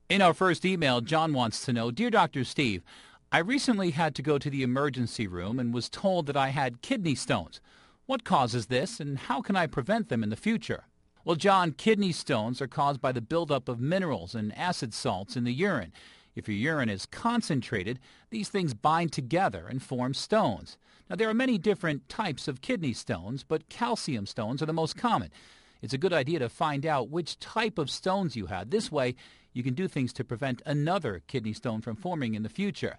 In our first email, John wants to know, Dear Dr. Steve, I recently had to go to the emergency room and was told that I had kidney stones. What causes this, and how can I prevent them in the future? Well, John, kidney stones are caused by the buildup of minerals and acid salts in the urine. If your urine is concentrated, these things bind together and form stones. Now, there are many different types of kidney stones, but calcium stones are the most common. It's a good idea to find out which type of stones you had. This way, you can do things to prevent another kidney stone from forming in the future.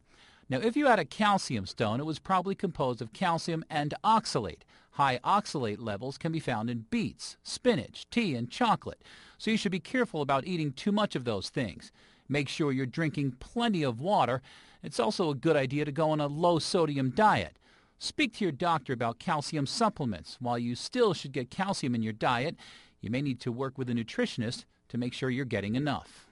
Now, if you had a calcium stone, it was probably composed of calcium and oxalate. High oxalate levels can be found in beets, spinach, tea, and chocolate, so you should be careful about eating too much of those things. Make sure you're drinking plenty of water. It's also a good idea to go on a low-sodium diet. Speak to your doctor about calcium supplements. While you still should get calcium in your diet, you may need to work with a nutritionist to make sure you're getting enough.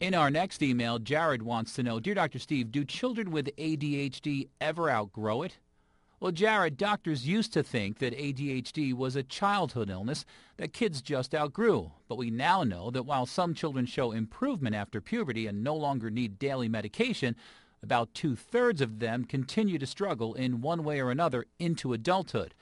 In our next email, Jared wants to know, Dear Dr. Steve, do children with ADHD ever outgrow it? Well, Jared, doctors used to think that ADHD was a childhood illness that kids just outgrew. But we now know that while some children show improvement after puberty and no longer need daily medication, about two-thirds of them continue to struggle in one way or another into adulthood.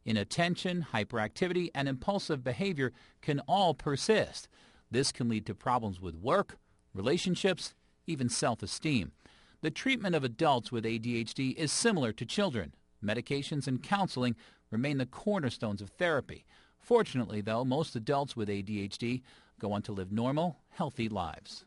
Inattention, hyperactivity, and impulsive behavior can all persist. This can lead to problems with work, relationships, even self-esteem. The treatment of adults with ADHD is similar to children. Medications and counseling remain the cornerstones of therapy. Fortunately, though, most adults with ADHD go on to live normal, healthy lives.